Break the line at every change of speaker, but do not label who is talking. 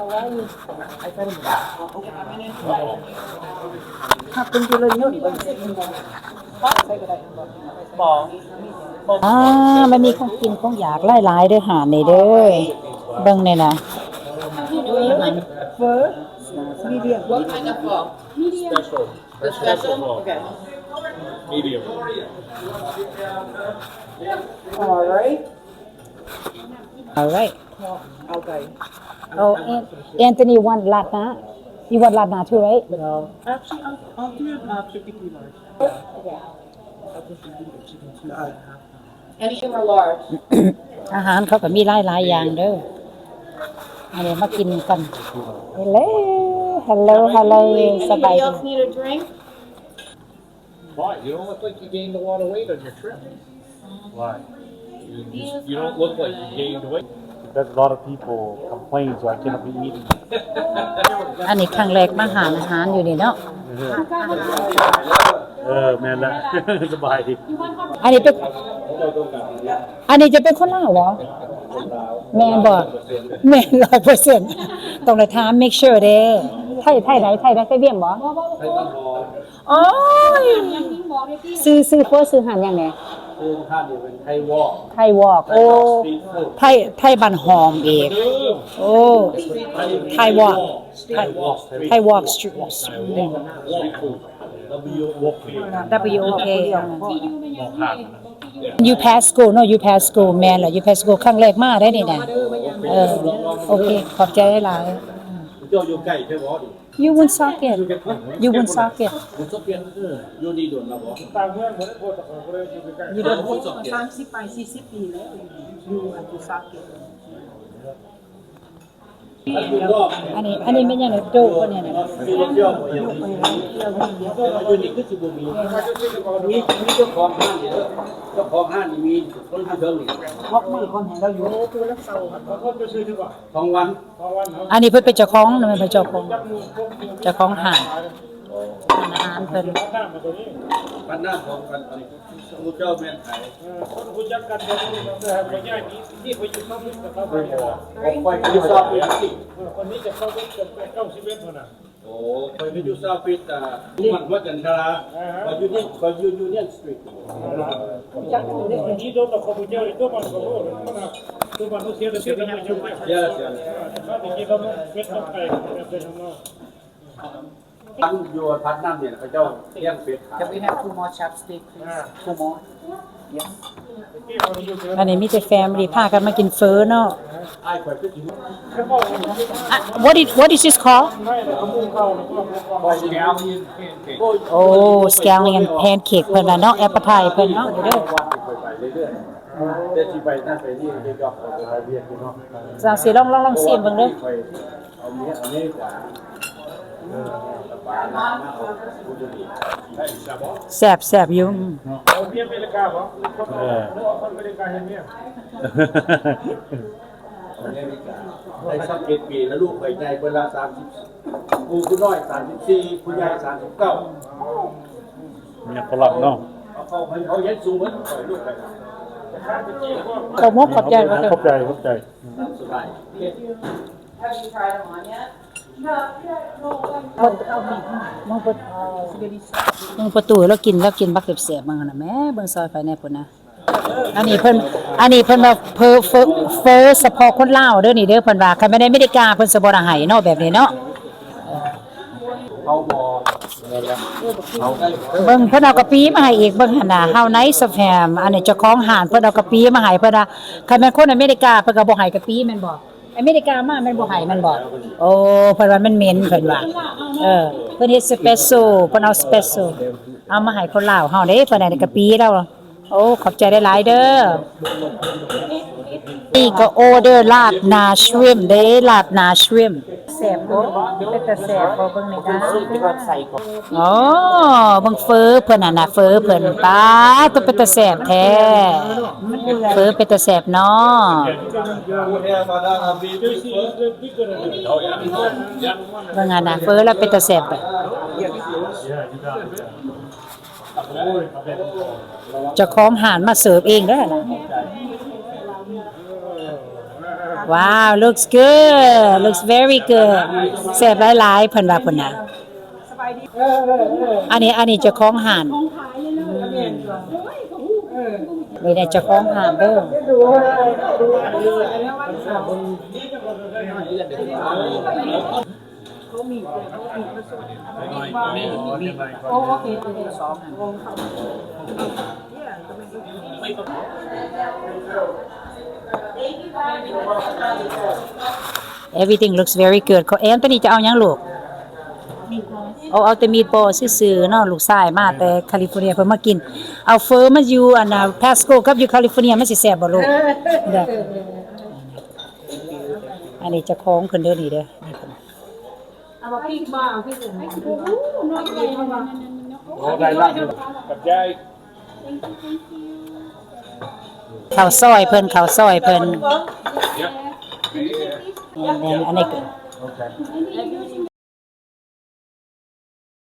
เป็นกิโลเยอะมันมีของกินของอยากหลายๆเด้อหานี่เด้อเบิ่งนี่นะเฟอร์มีเดียม
What kind of pho?
Special.
The special? Okay.
Medium.
All right.
alright
Okay.
oh Anthony want latna you want latna too right
No. Actually, I'll do it 50 kilos.
Okay. Medium or large?
อาหารเขาก็มีหลายๆอย่างเด้ออันนี้มากินกัน hello สบาย
Anybody
ดี
else need a drink?
Why? You don't look like you gained a lot of weight on your trip. Why? You don't look like you gained weight.
Because a lot of people complain, so I cannot be eating.
อันนี้ครั้งแรกมาหาอาหารอยู่นี่เนาะ
แม่นละ สบายดี
อันนี้จะเป็นคนลาวเหรอแม่นบ่แม่น 100% ต้องได้ถาม make sure เด้ไทยไหนไทยเวียงบ่โอ้ยซื้อเฟอร์ซื้อหันยังไง
คือท่านนี่เป็นไทยวอล์ก
ไทยวอล์กโอ้ไทยบ้านหอมอีกโอ้ไทยวอล์กไทยวอล์กสตรีท WOK you pass school no you pass school แม่นล่ะ you pass school ครั้งแรกมาได้นี่นะโอเคขอบใจหลาย
เจ้าอยู่ใกล้ใช่บ่ดิ
you won socket you won socket
บุษเปียนอยู่ดีโดนแล้วบ่
ต่างเมืองบ่ได้โพดต่างประเทศอยู่ใกล้
you don't
30 ไป 40 ปีแล้วอยู่อันตุซาเกะ
อันนี้เป็นยังไงโดบ่เนี่ยนะ
มีรถเที่ยวบ่ยังอยู่นี่คือสิบ่มีเจ้าของห้างนี่เจ้าของห้างนี่มีคนที่เทิงนี่
พกมือคนให้เราอยู่
ตัวละเซาครับเขาไปซื้อดีกว่า
ทองวัน
เพราะว่าเฮา
อันนี้เพิ่นเป็นเจ้าของนะแม่นเจ้าของ
จับมือพวก
เจ้าของห้างอาหารเพิ่น
หน้ามาตัวนี้
ปันหน้าของกันอันนี้ผู้เจ้าแม่นไทย
คนรู้จักกันบ่รู้แต่บ่ย้ายนี่ไปอยู่เข้าไปกับเขาไป
ผมไปอยู่ซาฟิต
คนนี้จะเข้าไปกับ91พุ่นน่ะ
โอ้ไปอยู่ซาฟิตมันว่าจันทราไปอยู่ยูเนียนสตรีท
นี่โดนตะคอมเจอตัวมันก็รู้มันตัวมันเสียแต่เสียแต่ไม่อยู่
เยอะเสีย
ถ้าจริงๆเราเม็ดต้องไปเป็นของเรา
ทั้งอยู่พัดน้ำเนี่ยเขาเจ้าเลี้ยงเป็ดขาย
Can we have 2 more chopsticks, please? 2 more. Yes.
อันนี้มีแต่ family พากันมากินเฟอเนาะ
ไอ้ข่อยคือสิ
what is this called oh scallion pancake เพิ่นน่ะเนาะ appetite เพิ่นเนาะเด้อ
ไปเรื่อยๆแต่ที่ไปนั่นไปนี่เดี๋ยวก็ไปเรียกเนาะ
จังสิลองชิมเบิ่งเด้อ
เอาเนี้ยอันนี้จ้ะปลาหน้าผู้ดีได้ซะบ่
แซ่บอยู่
เอาเบียร์อเมริกาบ่คนอเมริกาเห็นเนี่ย
ได้สัก7 ปีแล้วลูกไปใหญ่เวลา30ผู้น้อย34ผู้ใหญ่39
เนี่ยฝรั่งเนาะ
เขาเย็นสูงเหมือนลูกไป
ขอบมกขอบใจว่าเด้อ
เข้าใจ
สบาย
Have you tried them on yet?
มึงประตูแล้วกินบักแซ่บๆมันน่ะแม่เบิ่งซอยไฟแน่พุ่นนะอันนี้เพิ่นว่าเฟอเฉพาะคนลาวเด้อนี่เด้อเพิ่นว่าคันไม่ได้อเมริกาเพิ่นสิบ่ได้ให้เนาะแบบนี้เนาะ
เขาบ่
เบิ่งเพิ่นเอากะปิมาให้อีกเบิ่งหั่นน่ะ How nice of him อันนี้เจ้าของห้านเพิ่นเอากะปิมาให้เพิ่นว่าคันแม่นคนอเมริกาเพิ่นก็บ่ให้กะปิแม่นบ่อเมริกามาแม่นบ่ให้แม่นบ่โอ้เพิ่นว่ามันเหม็นเพิ่นว่าเพิ่นเฮ็ดสเปโซเพิ่นเอาสเปโซเอามาให้คนลาวเฮาเด้เพิ่นได้กะปิแล้วโอ้ขอบใจหลายๆเด้อนี่ก็ออเดอร์ลาบนาชริมเด้ลาบนาชริมแซ่บบ่เป็นตาแซ่บบ่เบิ่งนี่นะอ๋อเบิ่งเฟอเพิ่นน่ะเฟอเพิ่นป้าตัวเป็นตาแซ่บแท้เฟอเป็นตาแซ่บเนาะเบิ่งน่ะเฟอแล้วเป็นตาแซ่บเจ้าของห้านมาเสิร์ฟเองเด้อน่ะโ ว้าว looks good looks very good แซ่บหลายๆเพิ่นว่าเพิ่นน่ะอันนี้เจ้าของห้านไม่ได้เจ้าของห้านเด้อEverything looks very good แอนตัวนี้จะเอาหยังลูกเอาแต่มีดบอลซื่อๆเนาะลูกชายมาแต่แคลิฟอร์เนียเพิ่นมากินเอาเฟอร์มาอยู่อันน่ะพาสโกกับอยู่แคลิฟอร์เนียมันสิแซ่บบ่ลูกเด้ออันนี้เจ้าของเพิ่นเด้อนี่เด้อนี่เพิ่น
กับยาย
ข้าวซอยเพิ่นข้าวซอยเพิ่นอันนี้